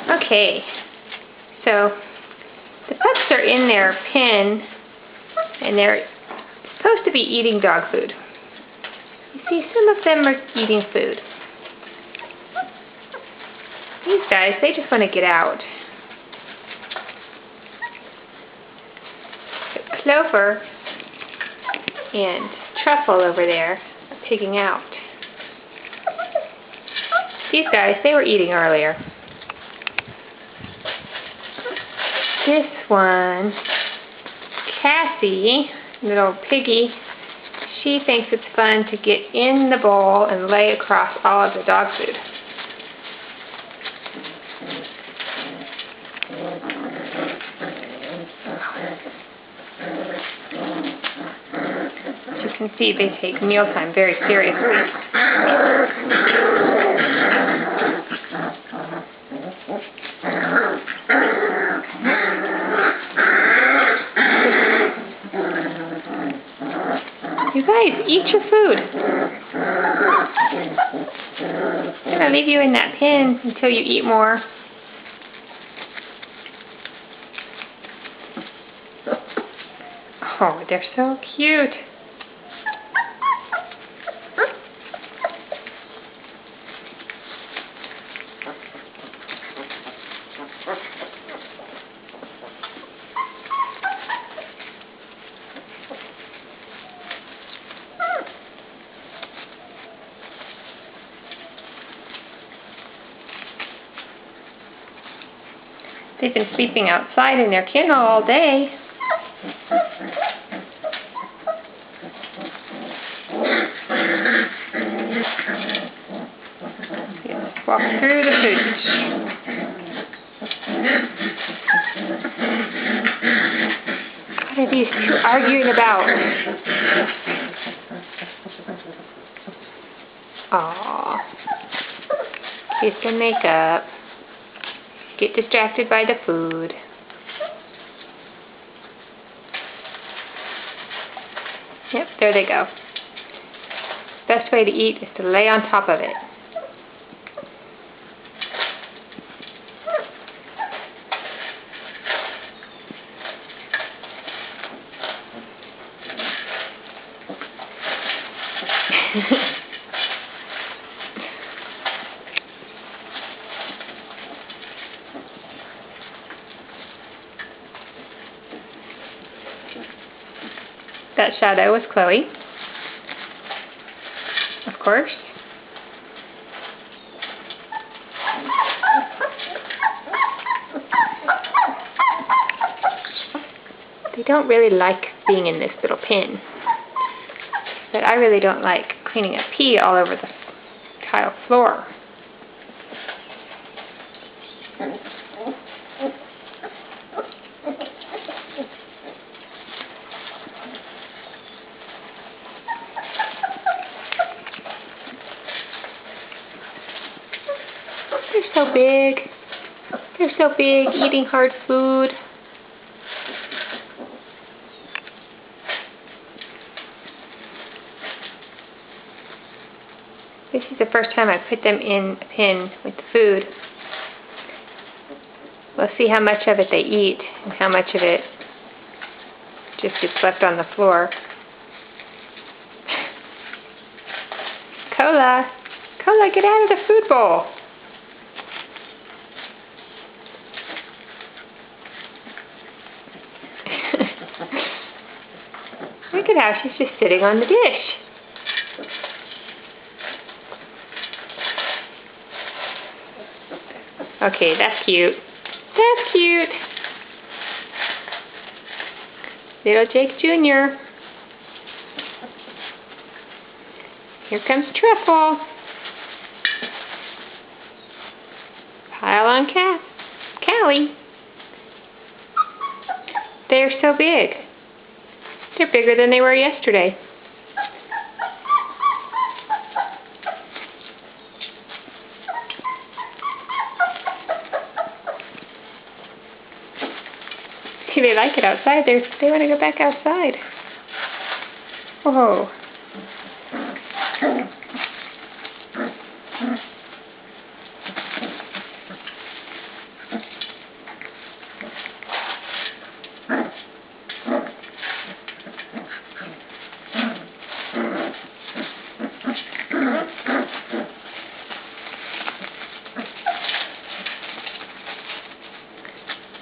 Okay, so the pups are in their pen and they're supposed to be eating dog food. You see, some of them are eating food. These guys, they just want to get out. But Clover and Truffle over there are pigging out. These guys, they were eating earlier. This one, Cassie, little piggy, she thinks it's fun to get in the bowl and lay across all of the dog food. As you can see, they take mealtime very seriously. You guys, eat your food. I'm going to leave you in that pen until you eat more. Oh, they're so cute. They've been sleeping outside in their kennel all day. Let's walk through the pooch. What are these two arguing about? Aww. Here's some makeup. Get distracted by the food. Yep, there they go. Best way to eat is to lay on top of it. That shadow was Chloe, of course. They don't really like being in this little pen, but I really don't like cleaning up pee all over the tile floor. They're so big. They're so big, eating hard food. This is the first time I put them in a pen with the food. We'll see how much of it they eat and how much of it just gets left on the floor. Cola! Cola, get out of the food bowl! Look at how she's just sitting on the dish. Okay, that's cute. That's cute. Little Jake Jr. Here comes Truffle. Pile on Callie. They're so big. They're bigger than they were yesterday. See, they like it outside. They want to go back outside. Whoa.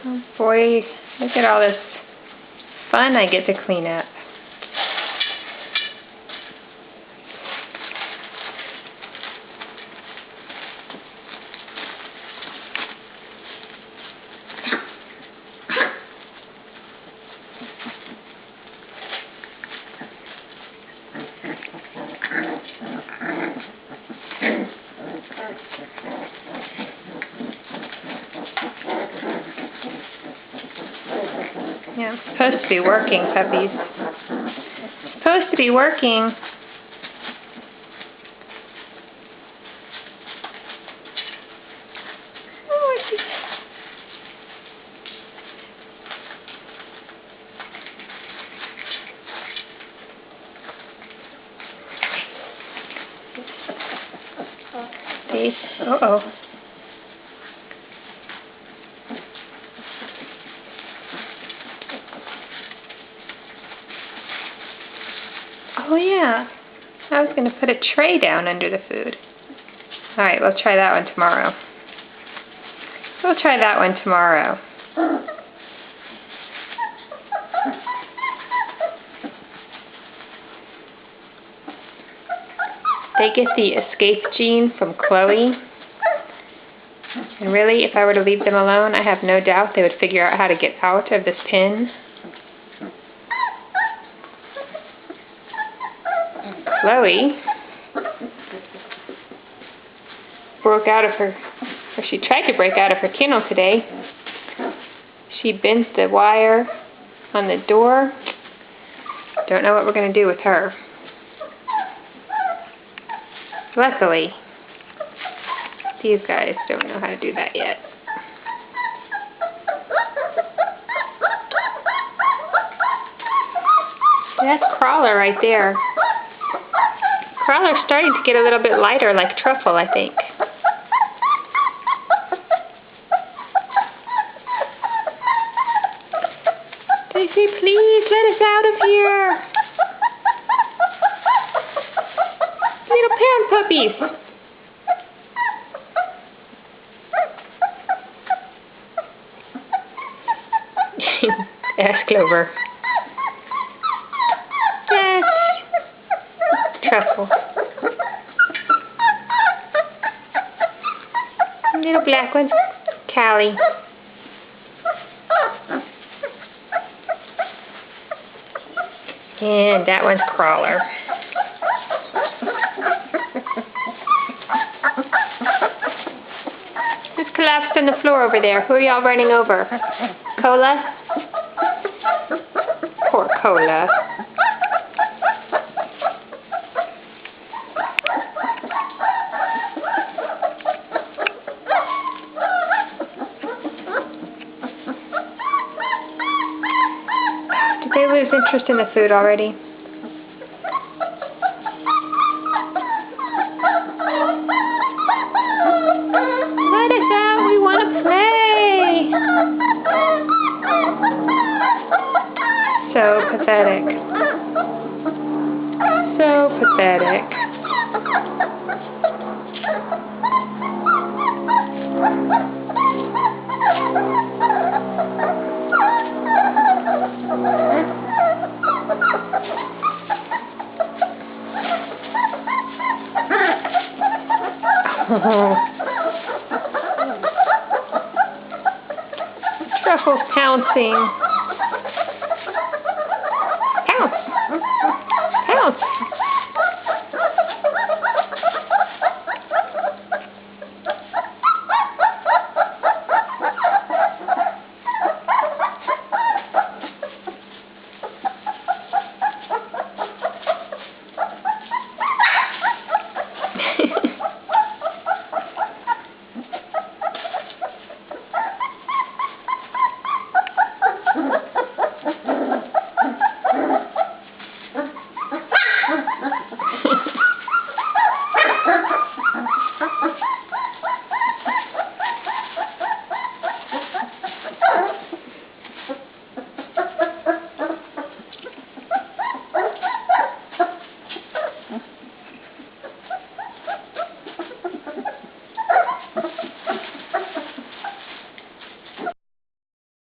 Oh boy, look at all this fun I get to clean up. Yeah, it's supposed to be working, puppies. It's supposed to be working. Uh-oh. Oh yeah, I was going to put a tray down under the food. Alright, we'll try that one tomorrow. We'll try that one tomorrow. They get the escape gene from Chloe. And really, if I were to leave them alone, I have no doubt they would figure out how to get out of this pen. Chloe broke out of her, or she tried to break out of her kennel today. She bent the wire on the door. Don't know what we're going to do with her. Luckily, these guys don't know how to do that yet. That's Crawler right there. Crawler's starting to get a little bit lighter, like Truffle, I think. Daisy, please let us out of here. Little parent puppies. Ash Clover. Yes. Truffle. Little black one. Callie. And that one's Crawler. Who's collapsed on the floor over there? Who are y'all running over? Cola? Poor Cola. Did they lose interest in the food already? Let us out, we want to play! So pathetic. So pathetic. Truffle's pouncing.